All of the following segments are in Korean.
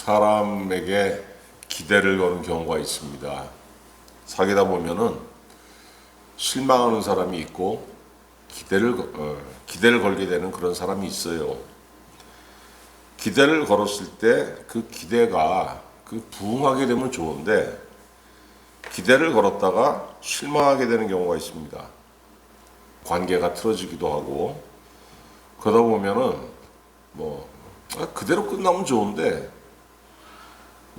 사람에게 기대를 거는 경우가 있습니다. 사귀다 보면은 실망하는 사람이 있고 기대를 걸게 되는 그런 사람이 있어요. 기대를 걸었을 때 그 기대가 부응하게 되면 좋은데 기대를 걸었다가 실망하게 되는 경우가 있습니다. 관계가 틀어지기도 하고 그러다 보면은 그대로 끝나면 좋은데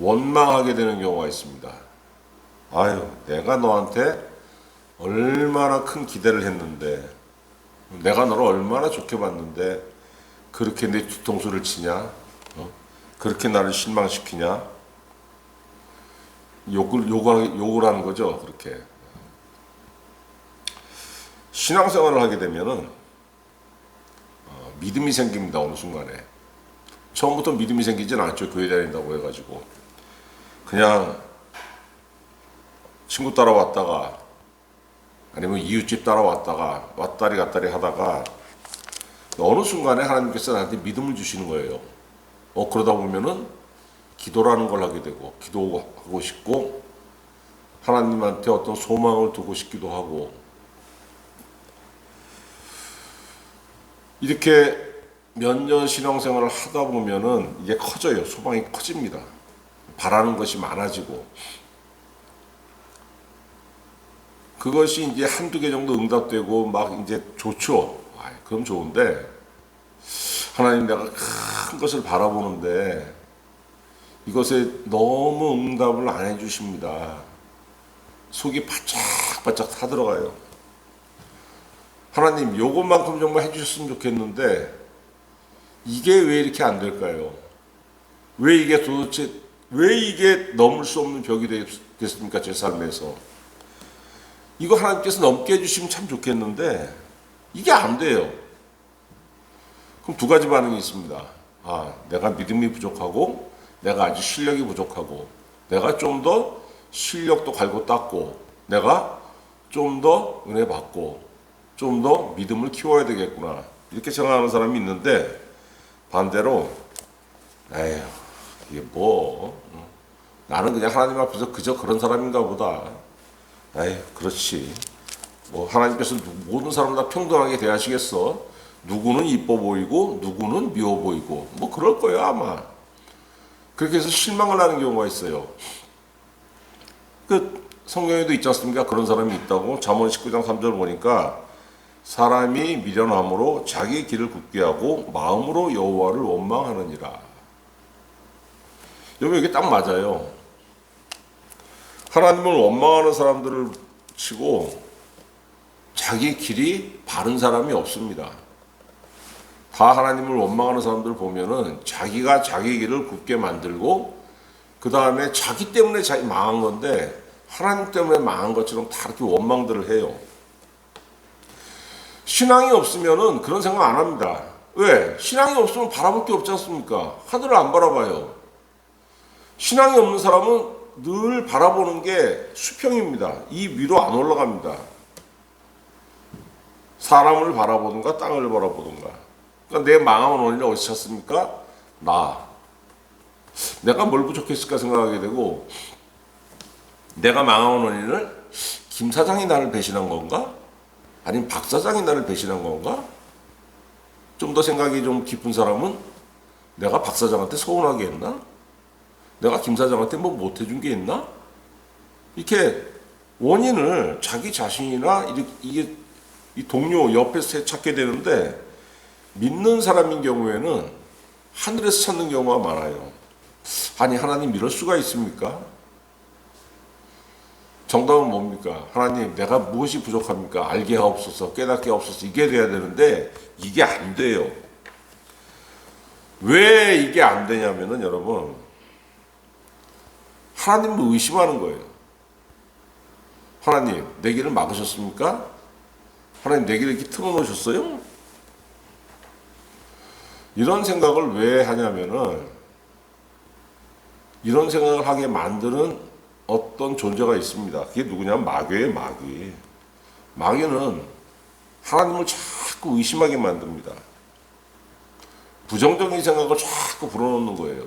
원망하게 되는 경우가 있습니다. 아유, 내가 너한테 얼마나 큰 기대를 했는데, 내가 너를 얼마나 좋게 봤는데 그렇게 내 뒤통수를 치냐? 그렇게 나를 실망시키냐? 욕을 하는 거죠. 그렇게 신앙생활을 하게 되면은 믿음이 생깁니다. 어느 순간에 처음부터 믿음이 생기진 않죠. 교회 다닌다고 해가지고 그냥 친구 따라왔다가 아니면 이웃집 따라왔다가 왔다리 갔다리 하다가 어느 순간에 하나님께서 나한테 믿음을 주시는 거예요. 그러다 보면은 기도라는 걸 하게 되고 기도하고 싶고 하나님한테 어떤 소망을 두고 싶기도 하고 이렇게 몇 년 신앙생활을 하다 보면은 이게 커져요. 소망이 커집니다. 바라는 것이 많아지고 그것이 이제 한두 개 정도 응답되고 막 이제 좋죠. 그럼 좋은데 하나님 내가 큰 것을 바라보는데 이것에 너무 응답을 안 해주십니다. 속이 바짝바짝 타들어가요. 하나님 요것만큼 정말 해주셨으면 좋겠는데 이게 왜 이렇게 안 될까요? 왜 이게 도대체 왜 이게 넘을 수 없는 벽이 됐습니까? 제 삶에서 이거 하나님께서 넘게 해주시면 참 좋겠는데 이게 안 돼요. 그럼 두 가지 반응이 있습니다. 내가 믿음이 부족하고 내가 아직 실력이 부족하고 내가 좀 더 실력도 갈고 닦고 내가 좀 더 은혜 받고 좀 더 믿음을 키워야 되겠구나 이렇게 생각하는 사람이 있는데 반대로 에휴 이게 나는 그냥 하나님 앞에서 그저 그런 사람인가 보다. 에휴 그렇지 하나님께서 모든 사람을 다 평등하게 대하시겠어. 누구는 이뻐 보이고 누구는 미워 보이고 그럴 거예요 아마. 그렇게 해서 실망을 하는 경우가 있어요. 성경에도 있지 않습니까? 그런 사람이 있다고. 잠언 19장 3절 보니까 사람이 미련함으로 자기 길을 굳게 하고 마음으로 여호와를 원망하느니라. 여러분 이게 딱 맞아요. 하나님을 원망하는 사람들을 치고 자기 길이 바른 사람이 없습니다. 다 하나님을 원망하는 사람들 보면은 자기가 자기 길을 굳게 만들고 그 다음에 자기 때문에 망한 건데 하나님 때문에 망한 것처럼 다 이렇게 원망들을 해요. 신앙이 없으면은 그런 생각 안 합니다. 왜? 신앙이 없으면 바라볼 게 없지 않습니까? 하늘을 안 바라봐요. 신앙이 없는 사람은 늘 바라보는 게 수평입니다. 이 위로 안 올라갑니다. 사람을 바라보든가 땅을 바라보든가. 그러니까 내 망함은 원인을 어디서 찾습니까? 내가 뭘 부족했을까 생각하게 되고 내가 망한 원인을 김 사장이 나를 배신한 건가? 아니면 박 사장이 나를 배신한 건가? 좀 더 생각이 좀 깊은 사람은 내가 박 사장한테 서운하게 했나? 내가 김 사장한테 못해준 게 있나? 이렇게 원인을 자기 자신이나 이게 이 동료 옆에서 찾게 되는데 믿는 사람인 경우에는 하늘에서 찾는 경우가 많아요. 아니 하나님 이럴 수가 있습니까? 정답은 뭡니까? 하나님 내가 무엇이 부족합니까? 알게 하옵소서 깨닫게 하옵소서 이게 돼야 되는데 이게 안 돼요. 왜 이게 안 되냐면은 여러분 하나님을 의심하는 거예요. 하나님 내 길을 막으셨습니까? 하나님 내 길을 이렇게 틀어놓으셨어요? 이런 생각을 왜 하냐면은 이런 생각을 하게 만드는 어떤 존재가 있습니다. 그게 누구냐면 마귀예요. 마귀는 하나님을 자꾸 의심하게 만듭니다. 부정적인 생각을 자꾸 불어넣는 거예요.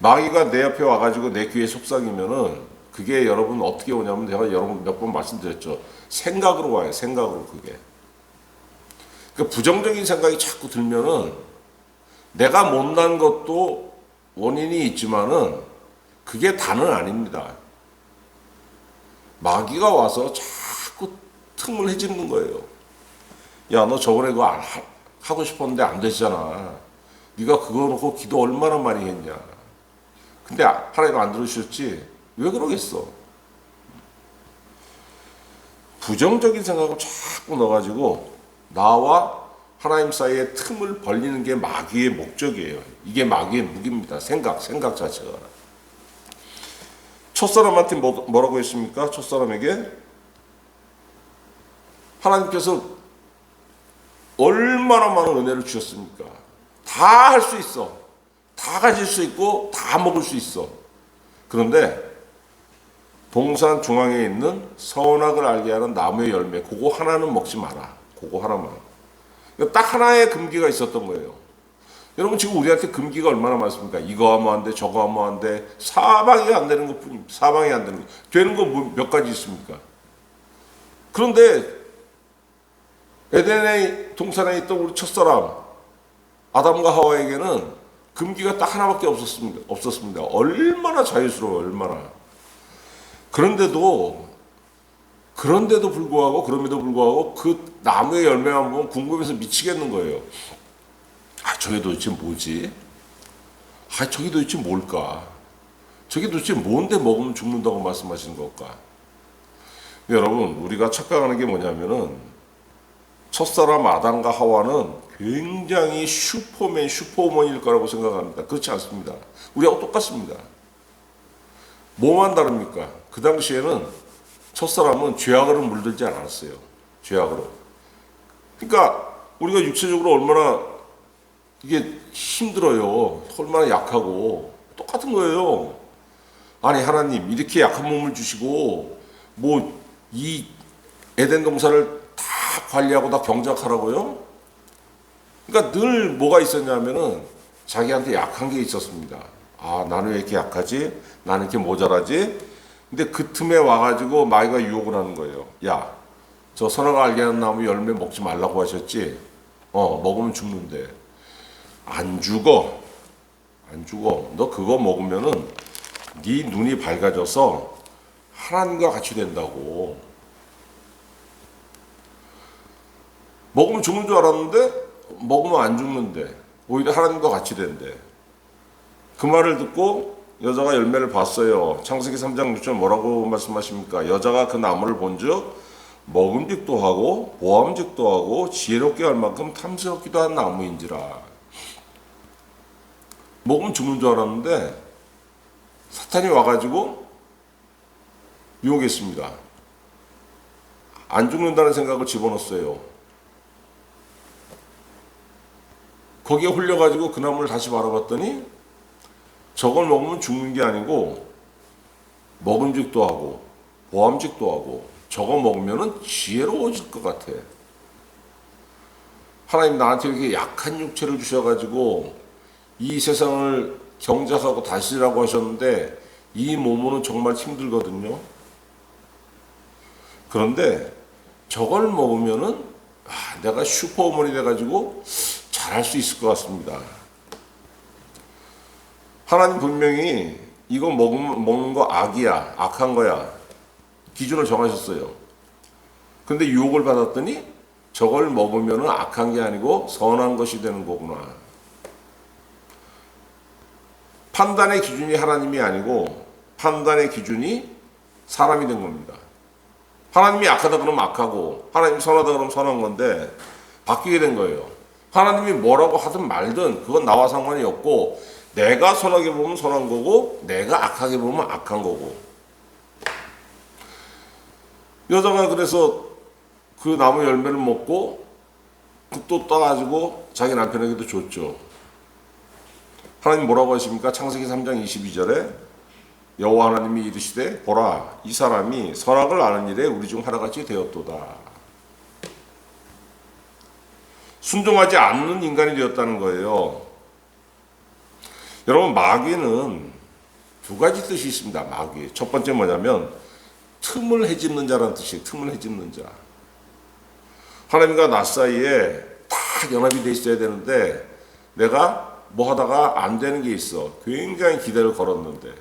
마귀가 내 옆에 와가지고 내 귀에 속삭이면은 그게 여러분 어떻게 오냐면 제가 여러분 몇 번 말씀드렸죠. 생각으로 와요. 생각으로 그게. 그러니까 부정적인 생각이 자꾸 들면은 내가 못난 것도 원인이 있지만은 그게 다는 아닙니다. 마귀가 와서 자꾸 틈을 헤집는 거예요. 야, 너 저번에 그거 하고 싶었는데 안 되잖아. 네가 그거 놓고 기도 얼마나 많이 했냐. 근데 하나님 안 들으셨지? 왜 그러겠어? 부정적인 생각을 자꾸 넣어가지고 나와 하나님 사이에 틈을 벌리는 게 마귀의 목적이에요. 이게 마귀의 무기입니다. 생각 자체가. 첫사람한테 뭐라고 했습니까? 첫사람에게 하나님께서 얼마나 많은 은혜를 주셨습니까? 다 할 수 있어. 다 가질 수 있고 다 먹을 수 있어. 그런데 동산 중앙에 있는 선악을 알게 하는 나무의 열매 그거 하나는 먹지 마라. 그거 하나만. 그러니까 딱 하나의 금기가 있었던 거예요. 여러분 지금 우리한테 금기가 얼마나 많습니까? 이거 하면 안 돼, 저거 하면 안 돼. 사방이 안 되는 것뿐입니다. 사방이 안 되는 거. 되는 거 몇 가지 있습니까? 그런데 에덴의 동산에 있던 우리 첫사람 아담과 하와에게는 금기가 딱 하나밖에 없었습니다. 얼마나 자유스러워요. 얼마나. 그런데도 불구하고 그럼에도 불구하고 그 나무의 열매만 보면 궁금해서 미치겠는 거예요. 아, 저게 도대체 뭐지? 아, 저게 도대체 뭘까? 저게 도대체 뭔데 먹으면 죽는다고 말씀하시는 걸까? 여러분, 우리가 착각하는 게 뭐냐면은 첫사람 아담과 하와는 굉장히 슈퍼맨, 슈퍼우먼일 거라고 생각합니다. 그렇지 않습니다. 우리하고 똑같습니다. 뭐만 다릅니까? 그 당시에는 첫사람은 죄악으로 물들지 않았어요. 죄악으로. 그러니까 우리가 육체적으로 얼마나 이게 힘들어요. 얼마나 약하고 똑같은 거예요. 아니 하나님 이렇게 약한 몸을 주시고 뭐 이 에덴 동산을 다 관리하고 다 경작하라고요? 그러니까 늘 뭐가 있었냐면은 자기한테 약한 게 있었습니다. 아, 나는 왜 이렇게 약하지? 나는 이렇게 모자라지? 근데 그 틈에 와가지고 마귀가 유혹을 하는 거예요. 야, 저 선악을 알게 하는 나무 열매 먹지 말라고 하셨지? 먹으면 죽는데. 안 죽어. 너 그거 먹으면은 네 눈이 밝아져서 하나님과 같이 된다고. 먹으면 죽는 줄 알았는데 먹으면 안 죽는데 오히려 하나님과 같이 된대. 그 말을 듣고 여자가 열매를 봤어요. 창세기 3장 6절 뭐라고 말씀하십니까? 여자가 그 나무를 본즉 먹음직도 하고 보암직도 하고 지혜롭게 할 만큼 탐스럽기도 한 나무인지라. 먹으면 죽는 줄 알았는데 사탄이 와가지고 유혹했습니다. 안 죽는다는 생각을 집어넣었어요. 거기에 홀려가지고 그 나무를 다시 바라봤더니 저걸 먹으면 죽는 게 아니고 먹음직도 하고 보암직도 하고 저거 먹으면 지혜로워질 것 같아. 하나님 나한테 이렇게 약한 육체를 주셔가지고 이 세상을 경작하고 다스리라고 하셨는데 이 몸으로는 정말 힘들거든요. 그런데 저걸 먹으면은 내가 슈퍼우먼이 돼가지고 잘할 수 있을 것 같습니다. 하나님 분명히 이거 먹는 거 악이야, 악한 거야 기준을 정하셨어요. 근데 유혹을 받았더니 저걸 먹으면은 악한 게 아니고 선한 것이 되는 거구나. 판단의 기준이 하나님이 아니고 판단의 기준이 사람이 된 겁니다. 하나님이 악하다 그러면 악하고 하나님이 선하다 그러면 선한 건데 바뀌게 된 거예요. 하나님이 뭐라고 하든 말든 그건 나와 상관이 없고 내가 선하게 보면 선한 거고 내가 악하게 보면 악한 거고. 여자가 그래서 그 나무 열매를 먹고 또 따가지고 자기 남편에게도 줬죠. 하나님 뭐라고 하십니까? 창세기 3장 22절에 여호와 하나님이 이르시되 보라 이 사람이 선악을 아는 일에 우리 중 하나같이 되었도다. 순종하지 않는 인간이 되었다는 거예요. 여러분 마귀는 두 가지 뜻이 있습니다. 마귀. 첫 번째 뭐냐면 틈을 헤집는 자라는 뜻이에요. 틈을 헤집는 자. 하나님과 나 사이에 딱 연합이 돼 있어야 되는데 내가 뭐 하다가 안 되는 게 있어. 굉장히 기대를 걸었는데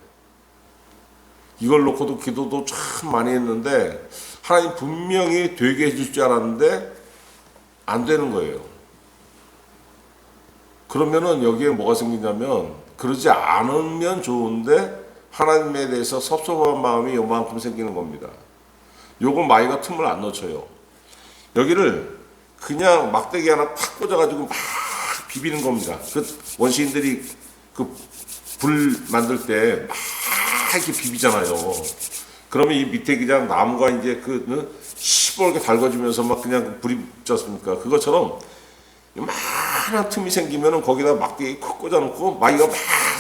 이걸 놓고도 기도도 참 많이 했는데 하나님 분명히 되게 해줄 줄 알았는데 안 되는 거예요. 그러면은 여기에 뭐가 생기냐면 그러지 않으면 좋은데 하나님에 대해서 섭섭한 마음이 요만큼 생기는 겁니다. 요거 마귀가 틈을 안 놓쳐요. 여기를 그냥 막대기 하나 탁 꽂아가지고 막 비비는 겁니다. 그 원시인들이 그 불 만들 때 막 이렇게 비비잖아요. 그러면 이 밑에 그냥 나무가 이제 그 시뻘게 달궈지면서 막 그냥 불이 붙지 않습니까? 그것처럼 요만한 틈이 생기면은 거기다 막대기 콕 꽂아놓고 마귀가 막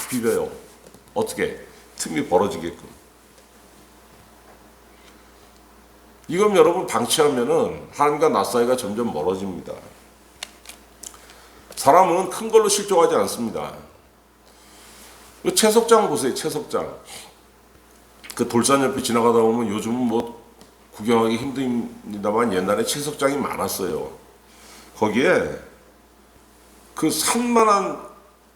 비벼요. 어떻게? 틈이 벌어지게끔. 이건 여러분 방치하면은 하나님과 나 사이가 점점 멀어집니다. 사람은 큰 걸로 실족하지 않습니다. 그 채석장 보세요. 채석장. 그 돌산 옆에 지나가다 보면 요즘은 뭐 구경하기 힘듭니다만 옛날에 채석장이 많았어요. 거기에 그 산만한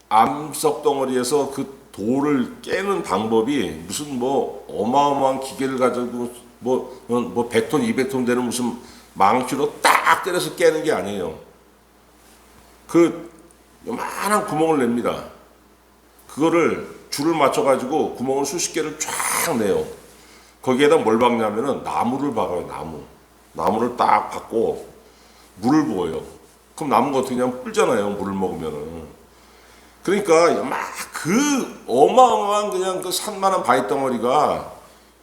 암석 덩어리에서 그 돌을 깨는 방법이 무슨 뭐 어마어마한 기계를 가지고 뭐 100톤, 200톤 되는 무슨 망치로 딱 때려서 깨는 게 아니에요. 그 요만한 구멍을 냅니다. 그거를 줄을 맞춰가지고 구멍을 수십 개를 쫙 내요. 거기에다 뭘 박냐면은 나무를 박아요. 나무를 딱 박고 물을 부어요. 그럼 나무가 어떻게 하냐면 불잖아요. 물을 먹으면은. 그러니까 막 그 어마어마한 그냥 그 산만한 바위 덩어리가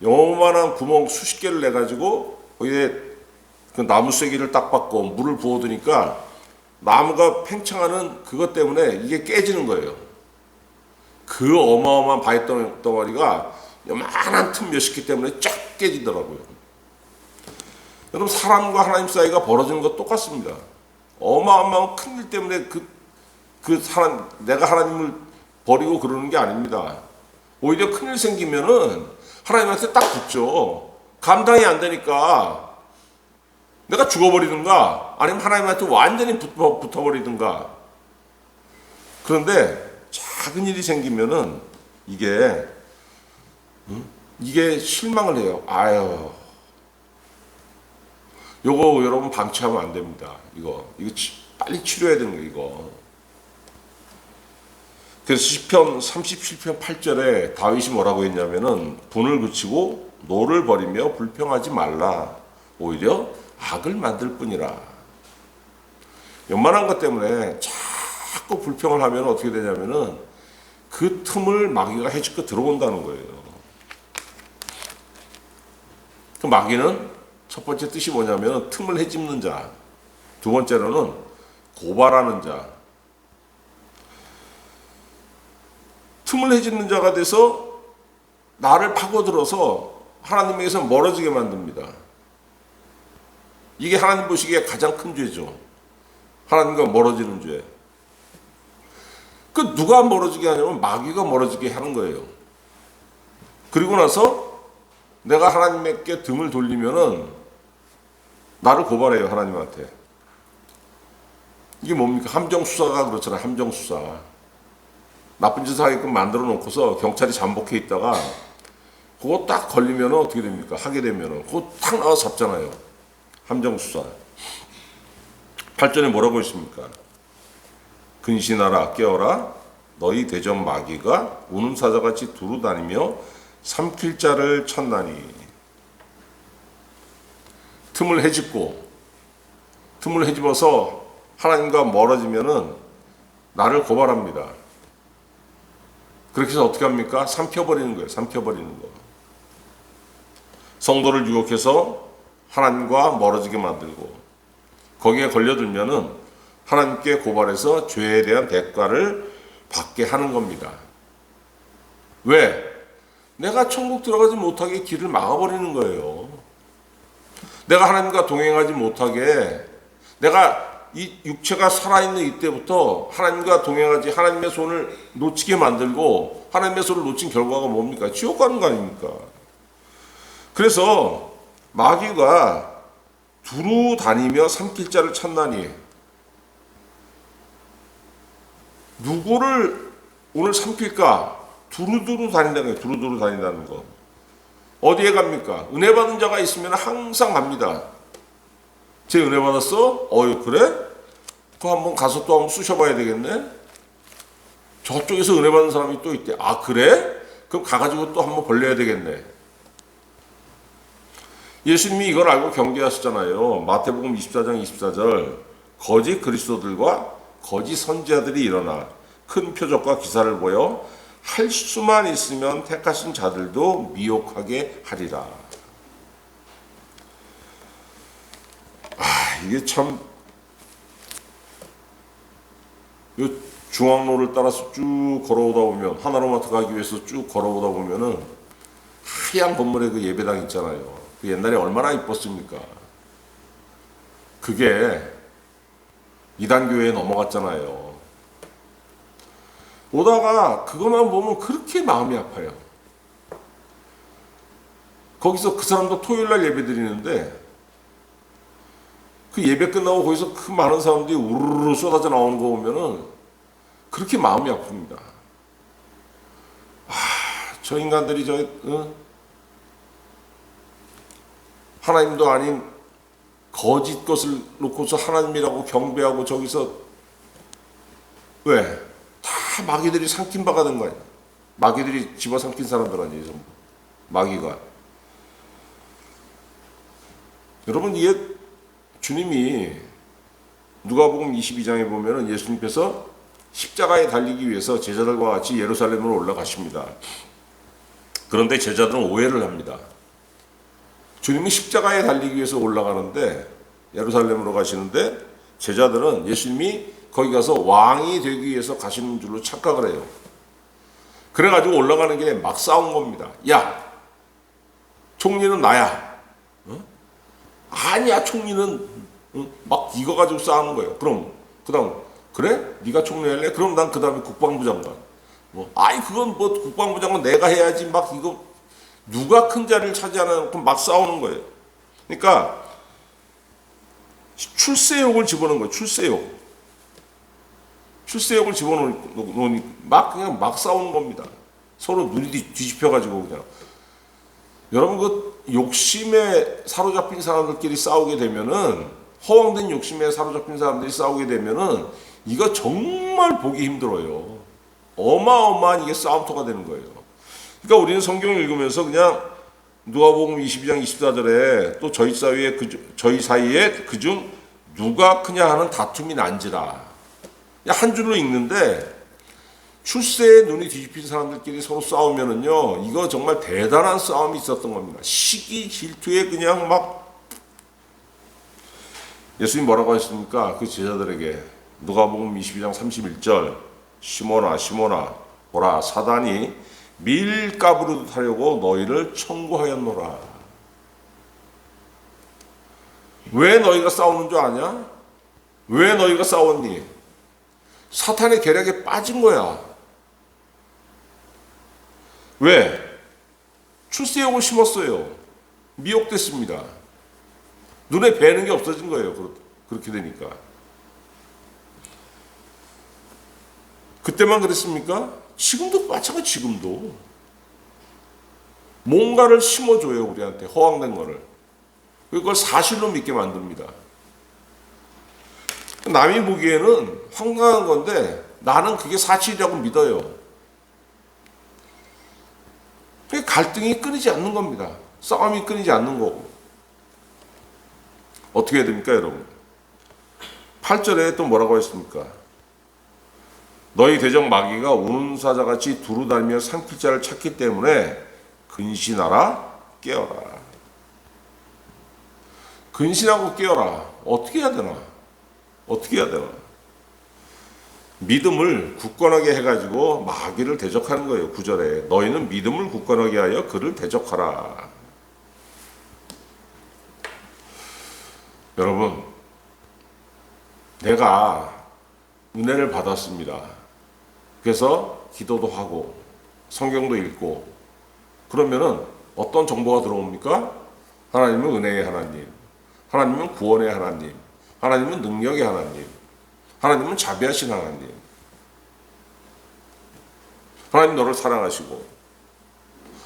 요만한 구멍 수십 개를 내 가지고 거기에 그 나무 쐐기를 딱 박고 물을 부어두니까 나무가 팽창하는 그것 때문에 이게 깨지는 거예요. 그 어마어마한 바위 덩어리가 요만한 틈 몇십 개 때문에 쫙 깨지더라고요. 여러분 사람과 하나님 사이가 벌어지는 것 똑같습니다. 어마어마한 큰 일 때문에 내가 하나님을 버리고 그러는 게 아닙니다. 오히려 큰일 생기면은 하나님한테 딱 붙죠. 감당이 안 되니까 내가 죽어버리든가 아니면 하나님한테 완전히 붙어버리든가. 그런데 작은 일이 생기면은 이게 실망을 해요. 아유, 요거 여러분 방치하면 안 됩니다. 이거 빨리 치료해야 되는 거예요. 이거. 그래서 시편 37편 8절에 다윗이 뭐라고 했냐면은 분을 그치고 노를 버리며 불평하지 말라. 오히려 악을 만들 뿐이라. 웬만한 것 때문에 자꾸 불평을 하면 어떻게 되냐면은 그 틈을 마귀가 해집고 들어온다는 거예요. 그 마귀는 첫 번째 뜻이 뭐냐면 틈을 헤집는 자. 두 번째로는 고발하는 자. 틈을 헤집는 자가 돼서 나를 파고들어서 하나님에게서 멀어지게 만듭니다. 이게 하나님 보시기에 가장 큰 죄죠. 하나님과 멀어지는 죄. 그 누가 멀어지게 하냐면 마귀가 멀어지게 하는 거예요. 그리고 나서 내가 하나님께 등을 돌리면은 나를 고발해요. 하나님한테. 이게 뭡니까? 함정수사가 그렇잖아요. 함정수사. 나쁜 짓을 하게끔 만들어 놓고서 경찰이 잠복해 있다가 그거 딱 걸리면 어떻게 됩니까? 하게 되면 그거 탁 나와서 잡잖아요. 함정수사. 8절에 뭐라고 했습니까? 근신하라 깨어라 너희 대적 마귀가 우는 사자같이 두루다니며 삼킬 자를 찾나니. 틈을 헤집어서 하나님과 멀어지면은 나를 고발합니다. 그렇게 해서 어떻게 합니까? 삼켜버리는 거예요. 삼켜버리는 거. 성도를 유혹해서 하나님과 멀어지게 만들고 거기에 걸려들면은 하나님께 고발해서 죄에 대한 대가를 받게 하는 겁니다. 왜? 내가 천국 들어가지 못하게 길을 막아버리는 거예요. 내가 하나님과 동행하지 못하게 내가 이 육체가 살아있는 이때부터 하나님과 동행하지 하나님의 손을 놓치게 만들고 하나님의 손을 놓친 결과가 뭡니까? 지옥 가는 거 아닙니까? 그래서 마귀가 두루 다니며 삼킬 자를 찾나니 누구를 오늘 삼킬까? 두루두루 다닌다는 거예요. 두루두루 다닌다는 거. 어디에 갑니까? 은혜 받은 자가 있으면 항상 갑니다. 제 은혜 받았어? 그래? 그거 한번 가서 또 한번 쑤셔봐야 되겠네? 저쪽에서 은혜 받은 사람이 또 있대. 아, 그래? 그럼 가가지고 또 한번 벌려야 되겠네. 예수님이 이걸 알고 경계하시잖아요. 마태복음 24장 24절. 거짓 그리스도들과 거짓 선지자들이 일어나 큰 표적과 기사를 보여 할 수만 있으면 택하신 자들도 미혹하게 하리라. 이게 참, 이 중앙로를 따라서 쭉 걸어오다 보면, 하나로마트 가기 위해서 쭉 걸어오다 보면은 하얀 건물에 그 예배당 있잖아요. 그 옛날에 얼마나 이뻤습니까? 그게 이단교회에 넘어갔잖아요. 오다가 그것만 보면 그렇게 마음이 아파요. 거기서 그 사람도 토요일날 예배 드리는데 그 예배 끝나고 거기서 그 많은 사람들이 우르르 쏟아져 나오는 거 보면은 그렇게 마음이 아픕니다. 저 인간들이 하나님도 아닌 거짓 것을 놓고서 하나님이라고 경배하고 저기서 왜? 다 마귀들이 삼킨 바가 된 거예요. 마귀들이 집어삼킨 사람들 아니에요, 전부. 마귀가. 여러분, 이게 주님이 누가복음 22장에 보면은 예수님께서 십자가에 달리기 위해서 제자들과 같이 예루살렘으로 올라가십니다. 그런데 제자들은 오해를 합니다. 주님이 십자가에 달리기 위해서 올라가는데 예루살렘으로 가시는데 제자들은 예수님이 거기 가서 왕이 되기 위해서 가시는 줄로 착각을 해요. 그래가지고 올라가는 길에 막 싸운 겁니다. 야, 총리는 나야. 아니야, 총리는 막 이거 가지고 싸우는 거예요. 그럼 그다음 그래? 네가 총리 할래? 그럼 난 그다음에 국방부 장관. 그건 국방부 장관 내가 해야지. 막 이거 누가 큰 자리를 차지하나 막 싸우는 거예요. 그러니까 출세욕을 집어넣은 거예요. 출세욕을 집어넣으니 그냥 막 싸우는 겁니다. 서로 눈이 뒤집혀가지고 그냥. 여러분, 그 욕심에 사로잡힌 사람들끼리 싸우게 되면은, 허황된 욕심에 사로잡힌 사람들이 싸우게 되면은 이거 정말 보기 힘들어요. 어마어마한 이게 싸움터가 되는 거예요. 그러니까 우리는 성경을 읽으면서 그냥 누가복음 22장 24절에 또 저희 사이에 그중 누가 크냐 하는 다툼이 난지라. 한 줄로 읽는데 출세에 눈이 뒤집힌 사람들끼리 서로 싸우면은요, 이거 정말 대단한 싸움이 있었던 겁니다. 시기 질투에 그냥 막. 예수님 뭐라고 하셨습니까? 그 제자들에게 누가복음 22장 31절 시몬아 시몬아 보라 사단이 밀가부르듯 하려고 너희를 청구하였노라. 왜 너희가 싸우는 줄 아냐? 왜 너희가 싸웠니? 사탄의 계략에 빠진 거야. 왜? 출세욕을 심었어요. 미혹됐습니다. 눈에 뵈는 게 없어진 거예요. 그렇게 되니까. 그때만 그랬습니까? 지금도 마찬가지. 지금도 뭔가를 심어줘요. 우리한테 허황된 거를. 그걸 사실로 믿게 만듭니다. 남이 보기에는 황당한 건데 나는 그게 사실이라고 믿어요. 갈등이 끊이지 않는 겁니다. 싸움이 끊이지 않는 거고. 어떻게 해야 됩니까, 여러분? 8절에 또 뭐라고 했습니까? 너희 대적 마귀가 우는 사자같이 두루다니며 삼킬 자를 찾기 때문에 근신하라, 깨어라. 근신하고 깨어라. 어떻게 해야 되나? 믿음을 굳건하게 해가지고 마귀를 대적하는 거예요. 9절에 너희는 믿음을 굳건하게 하여 그를 대적하라. 여러분, 내가 은혜를 받았습니다. 그래서 기도도 하고 성경도 읽고 그러면은 어떤 정보가 들어옵니까? 하나님은 은혜의 하나님, 하나님은 구원의 하나님, 하나님은 능력의 하나님, 하나님은 자비하신 하나님, 하나님 너를 사랑하시고,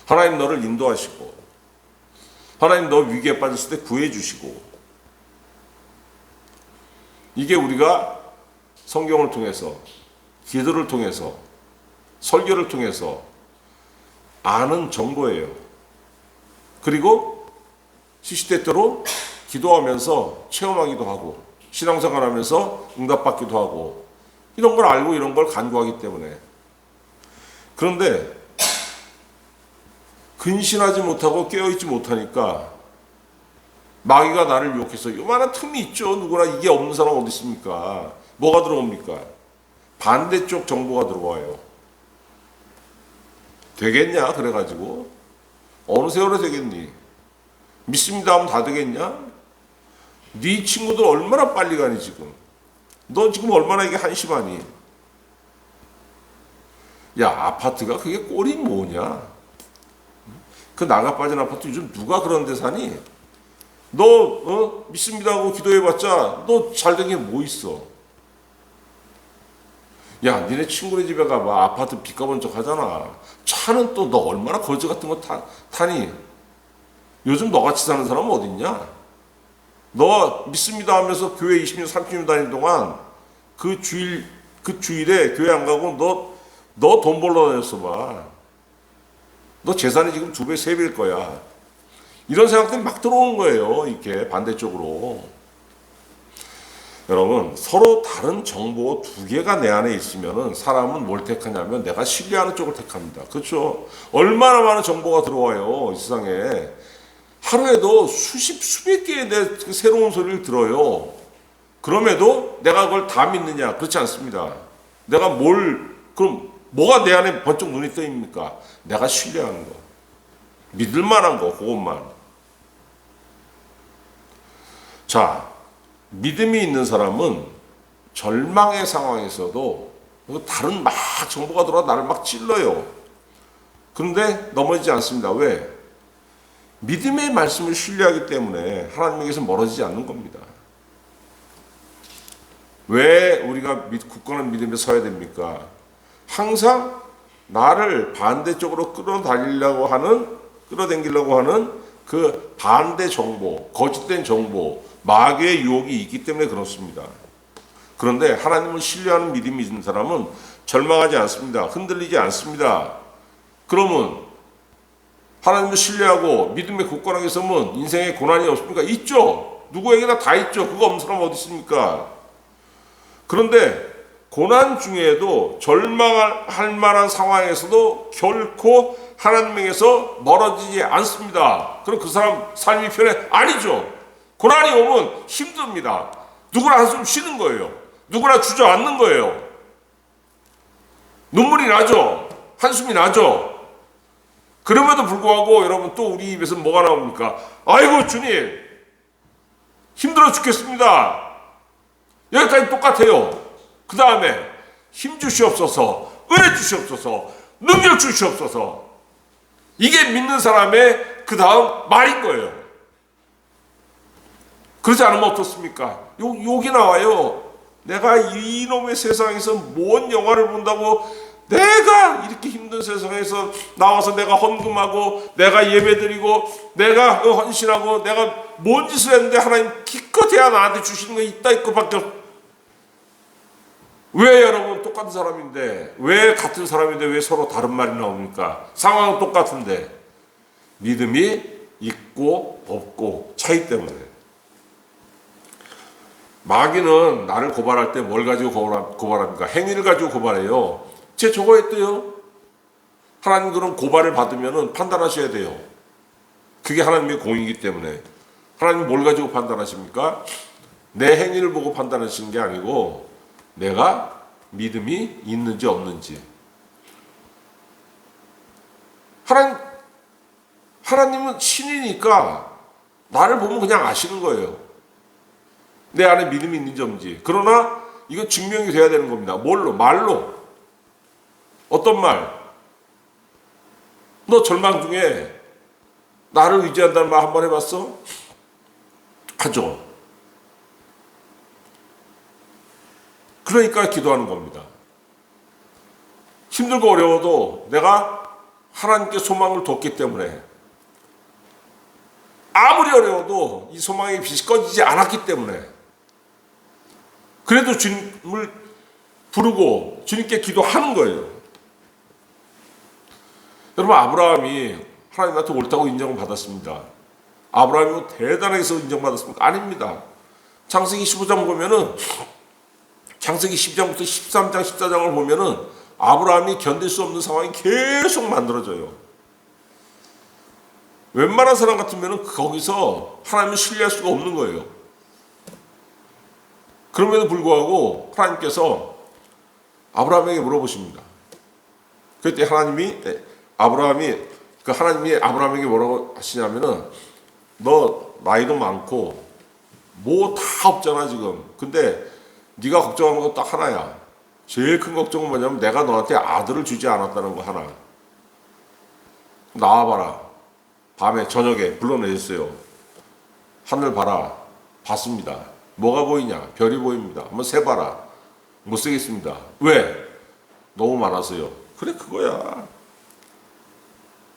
하나님 너를 인도하시고, 하나님 너 위기에 빠졌을 때 구해주시고, 이게 우리가 성경을 통해서, 기도를 통해서, 설교를 통해서 아는 정보예요. 그리고 시시때때로 기도하면서 체험하기도 하고 신앙생활하면서 응답받기도 하고 이런 걸 알고 이런 걸 간구하기 때문에. 그런데 근신하지 못하고 깨어있지 못하니까 마귀가 나를 유혹해서 요만한 틈이 있죠. 누구나 이게 없는 사람 어디 있습니까? 뭐가 들어옵니까? 반대쪽 정보가 들어와요. 되겠냐? 그래가지고 어느 세월에 되겠니? 믿습니다 하면 다 되겠냐? 네 친구들 얼마나 빨리 가니 지금? 너 지금 얼마나 이게 한심하니? 야, 아파트가 그게 꼴이 뭐냐? 그 나가 빠진 아파트 요즘 누가 그런 데 사니? 너 믿습니다 하고 기도해봤자 너 잘된 게 뭐 있어? 야, 니네 친구네 집에 가봐. 아파트 빚 갚은 척 하잖아. 차는 또 너 얼마나 거지 같은 거 타니? 요즘 너같이 사는 사람은 어딨냐? 너 믿습니다 하면서 교회 20년, 30년 다니는 동안 그 주일에 교회 안 가고 너 돈 벌러 다녔어 봐. 너 재산이 지금 2배, 3배일 거야. 이런 생각들이 막 들어오는 거예요. 이렇게 반대쪽으로. 여러분, 서로 다른 정보 2개가 내 안에 있으면은 사람은 뭘 택하냐면 내가 신뢰하는 쪽을 택합니다. 그렇죠? 얼마나 많은 정보가 들어와요. 이 세상에. 하루에도 수백 개의 내 새로운 소리를 들어요. 그럼에도 내가 그걸 다 믿느냐? 그렇지 않습니다. 그럼 뭐가 내 안에 번쩍 눈이 떠입니까? 내가 신뢰하는 거. 믿을 만한 거, 그것만. 자, 믿음이 있는 사람은 절망의 상황에서도 다른 막 정보가 들어와 나를 막 찔러요. 그런데 넘어지지 않습니다. 왜? 믿음의 말씀을 신뢰하기 때문에 하나님에게서 멀어지지 않는 겁니다. 왜 우리가 굳건한 믿음에 서야 됩니까? 항상 나를 반대쪽으로 끌어당기려고 하는 그 반대 정보, 거짓된 정보, 마귀의 유혹이 있기 때문에 그렇습니다. 그런데 하나님을 신뢰하는 믿음이 있는 사람은 절망하지 않습니다. 흔들리지 않습니다. 그러면 하나님을 신뢰하고 믿음에 굳건하게 서면 인생에 고난이 없습니까? 있죠. 누구에게나 다 있죠. 그거 없는 사람 어디 있습니까? 그런데 고난 중에도 절망할 만한 상황에서도 결코 하나님에게서 멀어지지 않습니다. 그럼 그 사람 삶이 편해? 아니죠. 고난이 오면 힘듭니다. 누구나 한숨 쉬는 거예요. 누구나 주저앉는 거예요. 눈물이 나죠. 한숨이 나죠. 그럼에도 불구하고 여러분 또 우리 입에서 뭐가 나옵니까? 아이고 주님 힘들어 죽겠습니다. 여기까지 똑같아요. 그 다음에 힘 주시옵소서, 은혜 주시옵소서, 능력 주시옵소서. 이게 믿는 사람의 그 다음 말인 거예요. 그러지 않으면 어떻습니까? 욕이 나와요. 내가 이놈의 세상에서 뭔 영화를 본다고 내가 이렇게 힘든 세상에서 나와서 내가 헌금하고 내가 예배드리고 내가 헌신하고 내가 뭔 짓을 했는데 하나님 기껏해야 나한테 주시는 거 있다 있고밖에 왜 여러분 똑같은 사람인데 왜 같은 사람인데 왜 서로 다른 말이 나옵니까? 상황은 똑같은데 믿음이 있고 없고 차이 때문에. 마귀는 나를 고발할 때 뭘 가지고 고발합니까? 행위를 가지고 고발해요. 쟤 저거 했대요. 하나님 그런 고발을 받으면 판단하셔야 돼요. 그게 하나님의 공이기 때문에. 하나님 뭘 가지고 판단하십니까? 내 행위를 보고 판단하시는 게 아니고 내가 믿음이 있는지 없는지. 하나님은 신이니까 나를 보면 그냥 아시는 거예요. 내 안에 믿음이 있는지 없는지. 그러나 이거 증명이 돼야 되는 겁니다. 뭘로? 말로. 어떤 말? 너 절망 중에 나를 의지한다는 말 한번 해봤어? 하죠. 그러니까 기도하는 겁니다. 힘들고 어려워도 내가 하나님께 소망을 뒀기 때문에, 아무리 어려워도 이 소망의 빛이 꺼지지 않았기 때문에, 그래도 주님을 부르고 주님께 기도하는 거예요. 여러분, 아브라함이 하나님한테 옳다고 인정을 받았습니다. 아브라함이 뭐 대단하게 해서 인정받았습니까? 아닙니다. 창세기 15장 보면은, 창세기 12장부터 13장, 14장을 보면은 아브라함이 견딜 수 없는 상황이 계속 만들어져요. 웬만한 사람 같으면은 거기서 하나님을 신뢰할 수가 없는 거예요. 그럼에도 불구하고 하나님께서 아브라함에게 물어보십니다. 그때 하나님이 아브라함에게 뭐라고 하시냐면은, 너 나이도 많고 뭐 다 없잖아 지금. 근데 네가 걱정하는 건 딱 하나야. 제일 큰 걱정은 뭐냐면 내가 너한테 아들을 주지 않았다는 거 하나. 나와봐라. 밤에 저녁에 불러내셨어요. 하늘 봐라. 봤습니다. 뭐가 보이냐? 별이 보입니다. 한번 세봐라. 못 세겠습니다. 왜? 너무 많아서요. 그래, 그거야.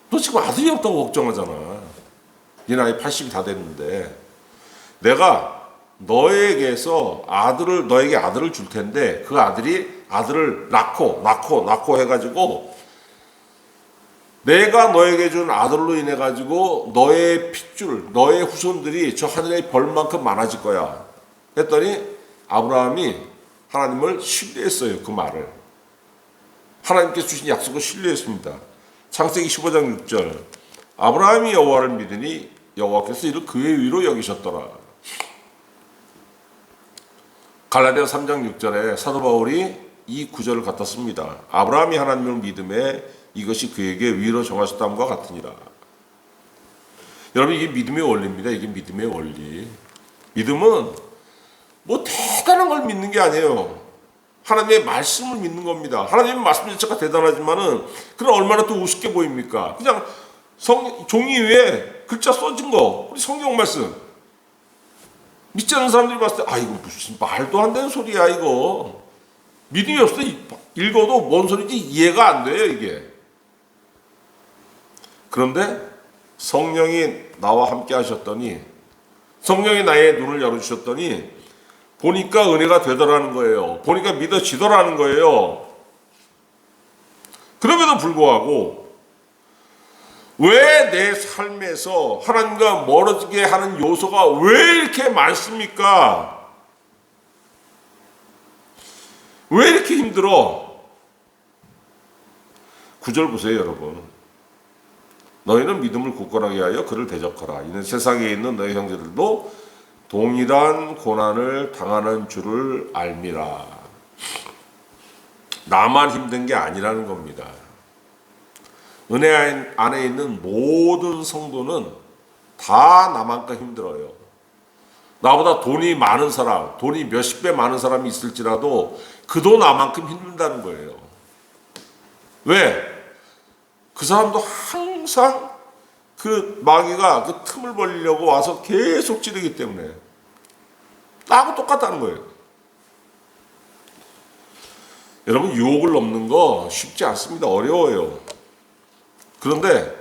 너 지금 아들이 없다고 걱정하잖아. 네 나이 80이 다 됐는데. 내가 너에게서 너에게 아들을 줄 텐데, 그 아들을 낳고 해가지고, 내가 너에게 준 아들로 인해 가지고 너의 핏줄, 너의 후손들이 저 하늘의 별만큼 많아질 거야. 했더니 아브라함이 하나님을 신뢰했어요. 그 말을. 하나님께서 주신 약속을 신뢰했습니다. 창세기 15장 6절. 아브라함이 여호와를 믿으니 여호와께서 이를 그의 위로 여기셨더라. 갈라디아 3장 6절에 사도 바울이 이 구절을 갖다 씁니다. 아브라함이 하나님을 믿음에 이것이 그에게 위로 정하셨다함과 같으니라. 여러분, 이게 믿음의 원리입니다. 이게 믿음의 원리. 믿음은 뭐 대단한 걸 믿는 게 아니에요. 하나님의 말씀을 믿는 겁니다. 하나님의 말씀 자체가 대단하지만은 그건 얼마나 또 우습게 보입니까? 그냥 종이 위에 글자 써진 거, 우리 성경 말씀. 믿지 않는 사람들이 봤을 때, 이거 무슨 말도 안 되는 소리야, 이거. 믿음이 없어. 읽어도 뭔 소리인지 이해가 안 돼요, 이게. 그런데 성령이 나와 함께 하셨더니, 성령이 나의 눈을 열어주셨더니, 보니까 은혜가 되더라는 거예요. 보니까 믿어지더라는 거예요. 그럼에도 불구하고 왜 내 삶에서 하나님과 멀어지게 하는 요소가 왜 이렇게 많습니까? 왜 이렇게 힘들어? 9절 보세요, 여러분. 너희는 믿음을 굳건하게 하여 그를 대적하라. 이는 세상에 있는 너희 형제들도 동일한 고난을 당하는 줄을 알미라. 나만 힘든 게 아니라는 겁니다. 은혜 안에 있는 모든 성도는 다 나만큼 힘들어요. 나보다 돈이 많은 사람, 돈이 몇십 배 많은 사람이 있을지라도 그도 나만큼 힘들다는 거예요. 왜? 그 사람도 항상 그 마귀가 그 틈을 벌리려고 와서 계속 찌르기 때문에 나하고 똑같다는 거예요. 여러분, 유혹을 넘는 거 쉽지 않습니다. 어려워요. 그런데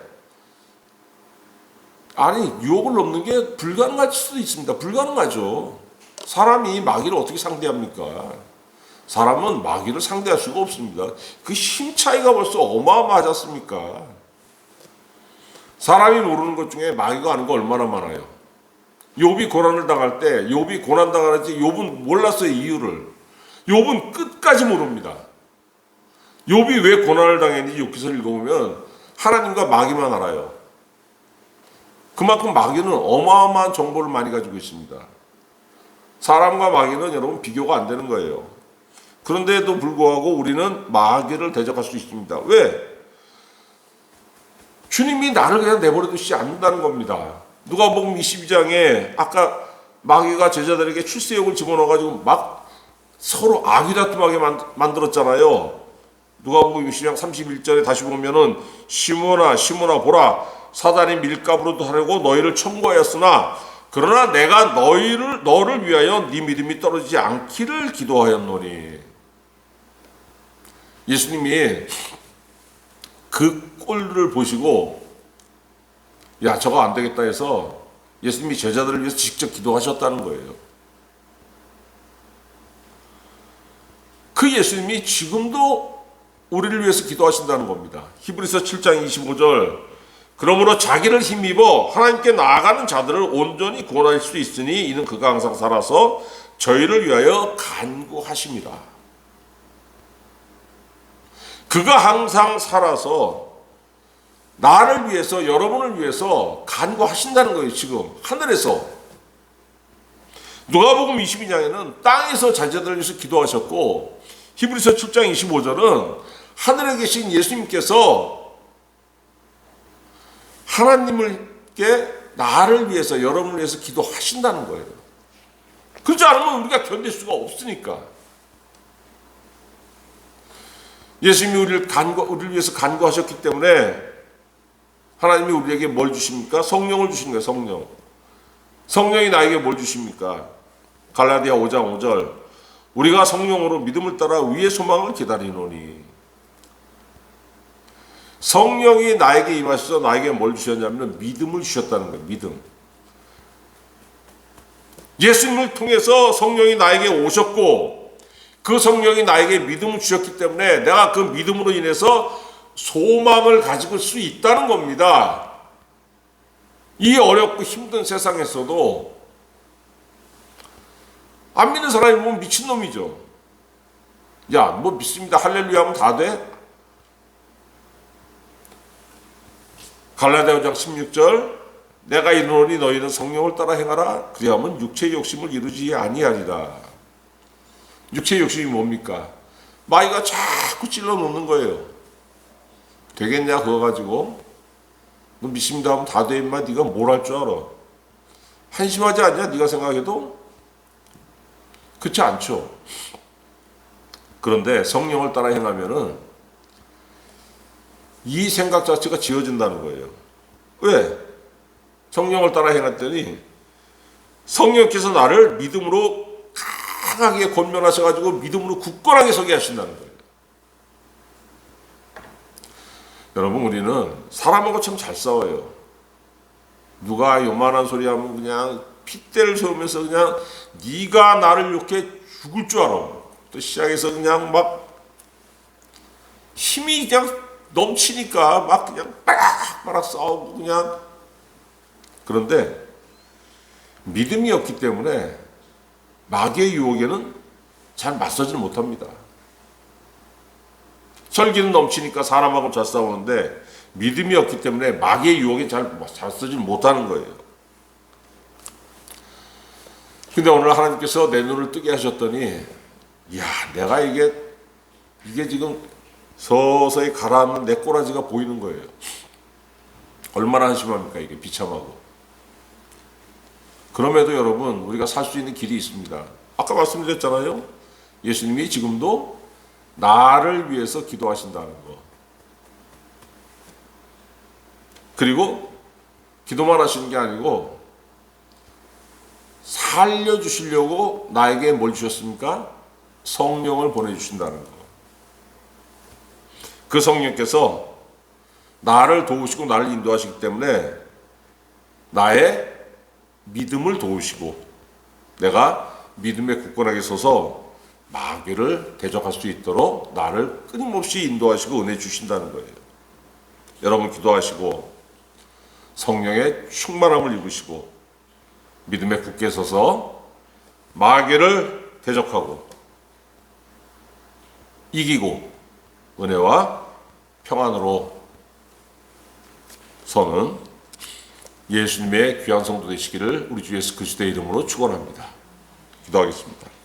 유혹을 넘는 게 불가능할 수도 있습니다. 불가능하죠. 사람이 마귀를 어떻게 상대합니까? 사람은 마귀를 상대할 수가 없습니다. 그 힘 차이가 벌써 어마어마하지 않습니까? 사람이 모르는 것 중에 마귀가 아는 거 얼마나 많아요. 욥이 고난을 당할 때 욥이 고난 당하는지 욥은 몰랐어요. 이유를. 욥은 끝까지 모릅니다. 욥이 왜 고난을 당했는지 욥기서를 읽어보면 하나님과 마귀만 알아요. 그만큼 마귀는 어마어마한 정보를 많이 가지고 있습니다. 사람과 마귀는 여러분 비교가 안 되는 거예요. 그런데도 불구하고 우리는 마귀를 대적할 수 있습니다. 왜? 주님이 나를 그냥 내버려 두시지 않는다는 겁니다. 누가복음 22장에 아까 마귀가 제자들에게 출세욕을 집어넣어가지고 막 서로 아귀다툼하게 만들었잖아요. 누가복음 20장 31절에 다시 보면은 시몬아 시몬아 보라 사단이 밀가부르도 하려고 너희를 청구하였으나 그러나 내가 너를 위하여 네 믿음이 떨어지지 않기를 기도하였노니. 예수님이 그 꼴을 보시고 야 저거 안 되겠다 해서 예수님이 제자들을 위해서 직접 기도하셨다는 거예요. 그 예수님이 지금도 우리를 위해서 기도하신다는 겁니다. 히브리서 7장 25절 그러므로 자기를 힘입어 하나님께 나아가는 자들을 온전히 구원할 수 있으니 이는 그가 항상 살아서 저희를 위하여 간구하심이라. 그가 항상 살아서 나를 위해서 여러분을 위해서 간구하신다는 거예요. 지금 하늘에서. 누가복음 22장에는 땅에서 자제들을 위해서 기도하셨고 히브리서 7장 25절은 하늘에 계신 예수님께서 하나님께 나를 위해서 여러분을 위해서 기도하신다는 거예요. 그렇지 않으면 우리가 견딜 수가 없으니까. 예수님이 우리를 위해서 간구하셨기 때문에 하나님이 우리에게 뭘 주십니까? 성령을 주신 거예요. 성령. 성령이 나에게 뭘 주십니까? 갈라디아 5장 5절 우리가 성령으로 믿음을 따라 위의 소망을 기다리노니. 성령이 나에게 임하셔서 나에게 뭘 주셨냐면 믿음을 주셨다는 거예요. 믿음. 예수님을 통해서 성령이 나에게 오셨고 그 성령이 나에게 믿음을 주셨기 때문에 내가 그 믿음으로 인해서 소망을 가지고 수 있다는 겁니다. 이 어렵고 힘든 세상에서도 안 믿는 사람이 보면 미친놈이죠. 야, 뭐 믿습니다. 할렐루야 하면 다 돼? 갈라디아 5장 16절 내가 이르노니 너희는 성령을 따라 행하라 그리하면 육체의 욕심을 이루지 아니하리라. 육체의 욕심이 뭡니까? 마귀가 자꾸 찔러 놓는 거예요. 되겠냐 그거 가지고? 너 믿습니다 하면 다 돼 임마. 네가 뭘 할 줄 알아? 한심하지 않냐 네가 생각해도? 그렇지 않죠. 그런데 성령을 따라 행하면은 이 생각 자체가 지워진다는 거예요. 왜? 성령을 따라 행했더니 성령께서 나를 믿음으로 강하게 권면하셔가지고 믿음으로 굳건하게 서게 하신다는 거예요. 여러분 우리는 사람하고 참 잘 싸워요. 누가 요만한 소리 하면 그냥 핏대를 세우면서 그냥 네가 나를 이렇게 죽을 줄 알아. 또 시작해서 그냥 막 힘이 그냥 넘치니까 막 그냥 빠락빠락 싸우고 그냥. 그런데 믿음이 없기 때문에 마귀의 유혹에는 잘 맞서지를 못합니다. 설기는 넘치니까 사람하고 잘 싸우는데 믿음이 없기 때문에 마귀의 유혹에 잘 맞서지를 못하는 거예요. 근데 오늘 하나님께서 내 눈을 뜨게 하셨더니 야 내가 이게 지금 서서히 가라앉는 내 꼬라지가 보이는 거예요. 얼마나 한심합니까 이게 비참하고. 그럼에도 여러분 우리가 살 수 있는 길이 있습니다. 아까 말씀드렸잖아요. 예수님이 지금도 나를 위해서 기도하신다는 거. 그리고 기도만 하시는 게 아니고 살려주시려고 나에게 뭘 주셨습니까? 성령을 보내주신다는 거. 그 성령께서 나를 도우시고 나를 인도하시기 때문에 나의 믿음을 도우시고 내가 믿음에 굳건하게 서서 마귀를 대적할 수 있도록 나를 끊임없이 인도하시고 은혜 주신다는 거예요. 여러분 기도하시고 성령의 충만함을 입으시고 믿음에 굳게 서서 마귀를 대적하고 이기고 은혜와 평안으로 서는 예수님의 귀한 성도 되시기를 우리 주 예수 그리스도의 이름으로 축원합니다. 기도하겠습니다.